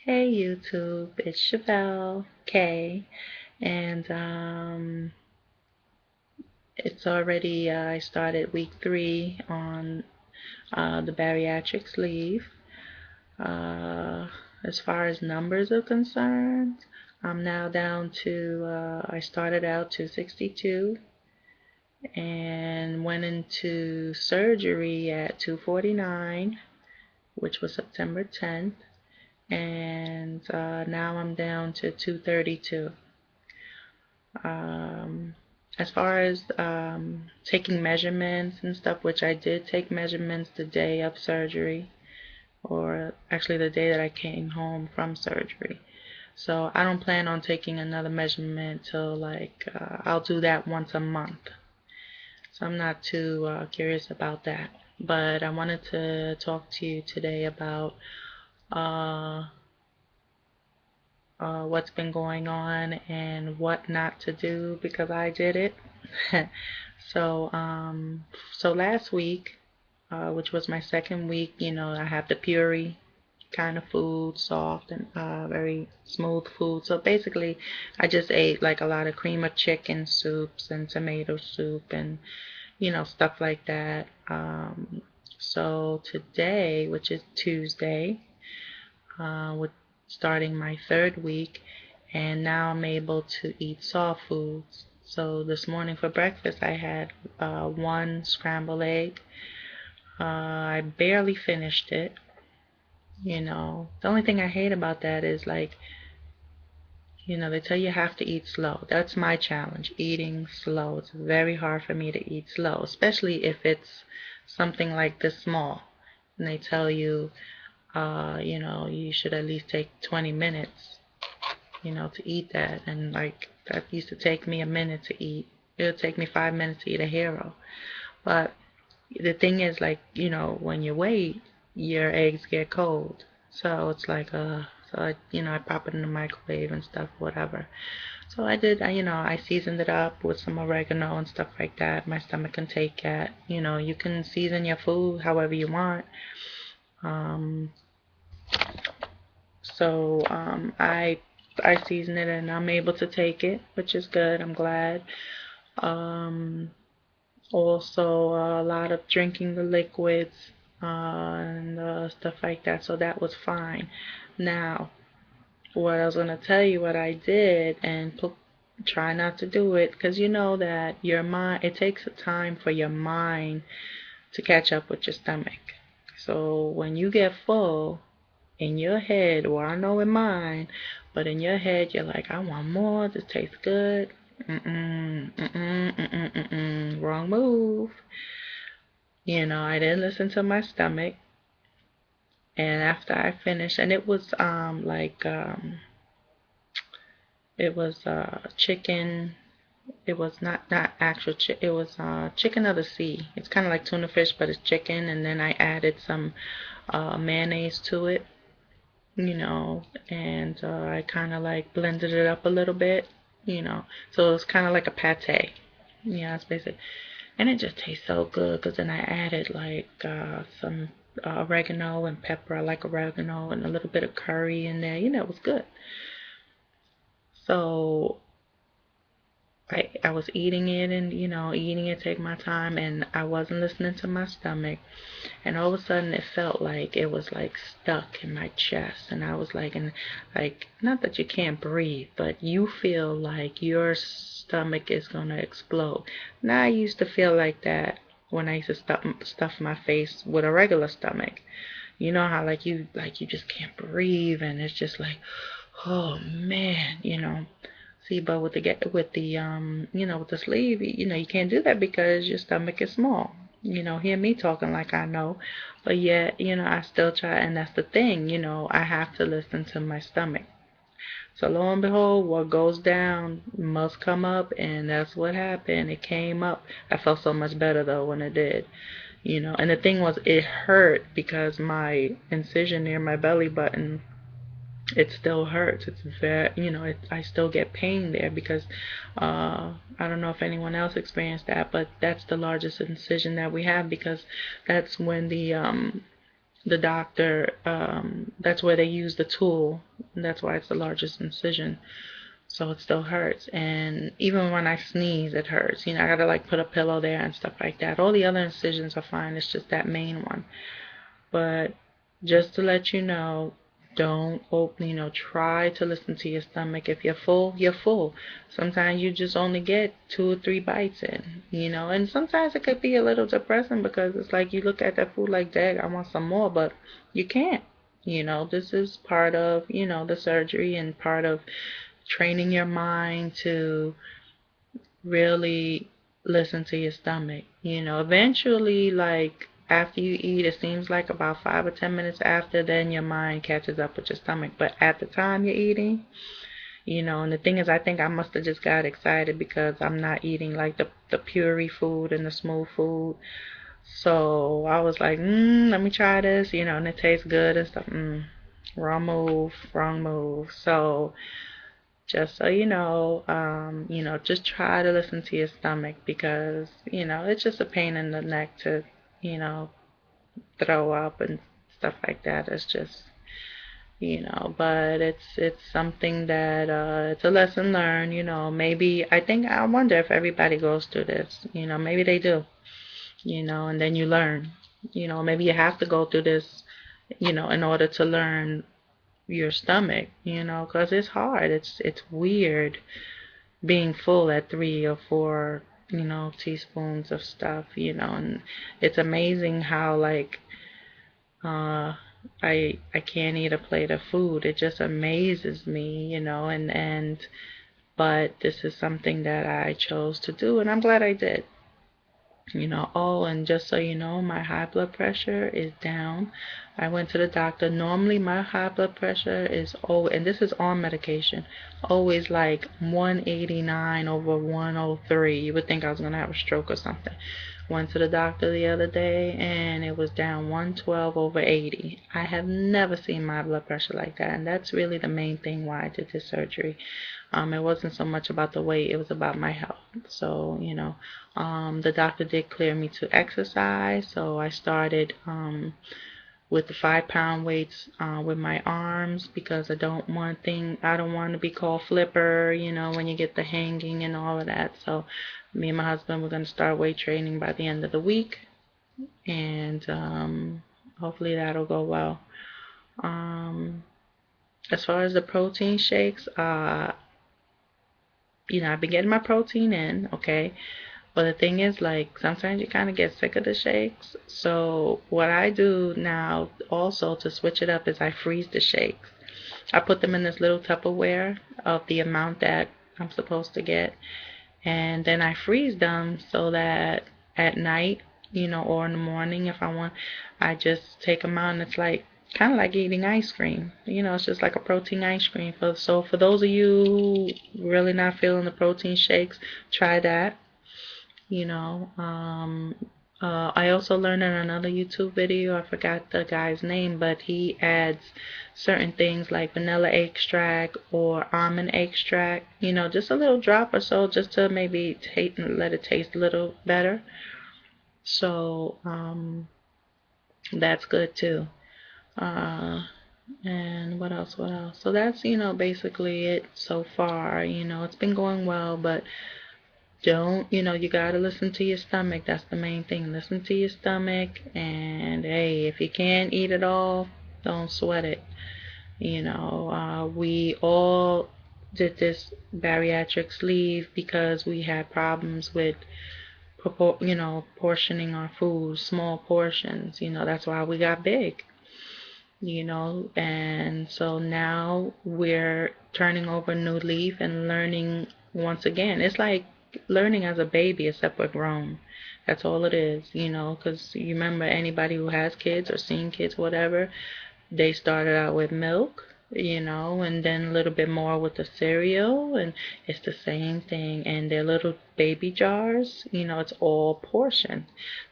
Hey YouTube, it's Chevelle K, and it's already I started week 3 on the bariatric sleeve. Uh, as far as numbers are concerned, I'm now down to I started out 262 and went into surgery at 249, which was September 10th, and now I'm down to 232. Um, as far as taking measurements and stuff, which I did take measurements the day of surgery, or actually the day that I came home from surgery. So I don't plan on taking another measurement till I'll do that once a month. So I'm not too curious about that. But I wanted to talk to you today about uh, what's been going on and what not to do because I did it. So, so last week, which was my second week, I have the puree kind of food, soft and very smooth food. So basically, I just ate like a lot of cream of chicken soups and tomato soup and stuff like that. So today, which is Tuesday, with starting my third week, and now I'm able to eat soft foods. So this morning for breakfast, I had one scrambled egg. I barely finished it. The only thing I hate about that is they tell you have to eat slow. That's my challenge, eating slow. It's very hard for me to eat slow, especially if it's something like this small. And they tell you, you should at least take 20 minutes, to eat that. And like that used to take me a minute to eat. It would take me 5 minutes to eat a hero. But the thing is, when you wait, your eggs get cold. So it's I pop it in the microwave and stuff, whatever. So I did, I seasoned it up with some oregano and stuff like that. My stomach can take that. You can season your food however you want. Um, so I season it and I'm able to take it, which is good. I'm glad. Um, Also, a lot of drinking the liquids and stuff like that. So that was fine. Now, what I was gonna tell you what I did and try not to do it because you know that your mind it takes a time for your mind to catch up with your stomach. So when you get full in your head, or I know in mine, but in your head you're like, I want more, this tastes good. Wrong move. I didn't listen to my stomach. And after I finished, and it was chicken. It was not actual chicken. It was chicken of the sea. It's kind of like tuna fish, but it's chicken. And then I added some mayonnaise to it, and I kind of like blended it up a little bit, So it's kind of like a pate. Yeah, it's basically. And it just tastes so good because then I added some oregano and pepper. I like oregano and a little bit of curry in there. It was good. So I was eating it and eating it, take my time, and I wasn't listening to my stomach. And all of a sudden it felt like it was like stuck in my chest, and I was like not that you can't breathe, but you feel like your stomach is gonna explode. Now I used to feel like that when I used to stuff my face with a regular stomach. You know how like you just can't breathe and it's just like, oh man. See, but with the sleeve, you can't do that because your stomach is small. Hear me talking like I know, but yet, I still try, and that's the thing, I have to listen to my stomach. So lo and behold, what goes down must come up, and that's what happened. It came up. I felt so much better though when it did. And the thing was, it hurt because my incision near my belly button, it still hurts. It's very, I still get pain there because I don't know if anyone else experienced that, but that's the largest incision that we have because that's when the doctor, that's where they use the tool And that's why it's the largest incision. So it still hurts. And even when I sneeze, it hurts. I gotta like put a pillow there and stuff like that. All the other incisions are fine. It's just that main one. But just to let you know, don't open, try to listen to your stomach. If you're full, you're full. Sometimes you just only get 2 or 3 bites in. And sometimes it could be a little depressing because it's like you look at that food like, dang, I want some more, but you can't. This is part of, the surgery and part of training your mind to really listen to your stomach. Eventually, like after you eat, it seems like about 5 or 10 minutes after, then your mind catches up with your stomach. But at the time you're eating, and the thing is, I think I must have just got excited because I'm not eating like the puree food and the smooth food. So I was like, let me try this, and it tastes good and stuff. Wrong move, wrong move. So just so just try to listen to your stomach because, it's just a pain in the neck to, you know, throw up and stuff like that. It's just, but it's something that it's a lesson learned, maybe I wonder if everybody goes through this, maybe they do, and then you learn, maybe you have to go through this, in order to learn your stomach, because it's hard. It's weird being full at 3 or 4, teaspoons of stuff, and it's amazing how like uh I can't eat a plate of food. It just amazes me, and but this is something that I chose to do and I'm glad I did. Oh, and just so you know, my high blood pressure is down. I went to the doctor. Normally, my high blood pressure is always, and this is on medication, always like 189 over 103. You would think I was going to have a stroke or something. Went to the doctor the other day and it was down 112 over 80. I have never seen my blood pressure like that, and that's really the main thing why I did this surgery. It wasn't so much about the weight, it was about my health. So, the doctor did clear me to exercise, so I started with the 5 pound weights with my arms because I don't want to be called flipper, when you get the hanging and all of that. So me and my husband were going to start weight training by the end of the week, and hopefully that'll go well. As far as the protein shakes, I've been getting my protein in, okay? But the thing is, like, sometimes you kind of get sick of the shakes. So what I do now also to switch it up is I freeze the shakes. I put them in this little Tupperware of the amount that I'm supposed to get. And then I freeze them so that at night, or in the morning if I want, I just take them out and it's like kind of like eating ice cream. It's just like a protein ice cream. So for those of you really not feeling the protein shakes, try that. You know, um, I also learned in another YouTube video, I forgot the guy's name, but he adds certain things like vanilla extract or almond extract, just a little drop or so just to maybe let it taste a little better. So, that's good too. Uh, and what else? What else? So that's, basically it so far. It's been going well, but you gotta listen to your stomach. That's the main thing. Listen to your stomach. And hey, if you can't eat it all, don't sweat it. We all did this bariatric sleeve because we had problems with, portioning our food, small portions. That's why we got big. And so now we're turning over a new leaf and learning once again. It's like learning as a baby, except we're grown. That's all it is, because you remember anybody who has kids or seen kids, whatever, they started out with milk, and then a little bit more with the cereal, and it's the same thing. And their little baby jars, it's all portioned.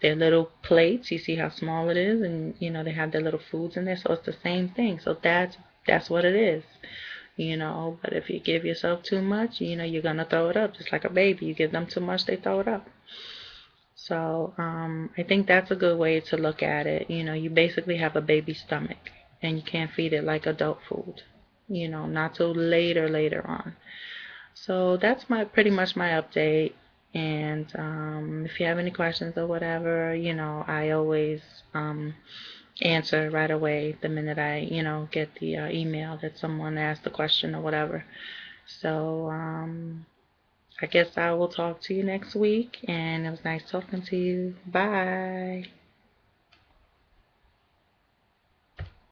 Their little plates, you see how small it is, and they have their little foods in there, so it's the same thing. So that's what it is. But if you give yourself too much, you're gonna throw it up, just like a baby. You give them too much, they throw it up. So I think that's a good way to look at it. You basically have a baby stomach, and you can't feed it like adult food. not till later on. So that's my pretty much my update. And if you have any questions or whatever, I always answer right away the minute I, get the email that someone asked the question or whatever. So I guess I will talk to you next week, and it was nice talking to you. Bye.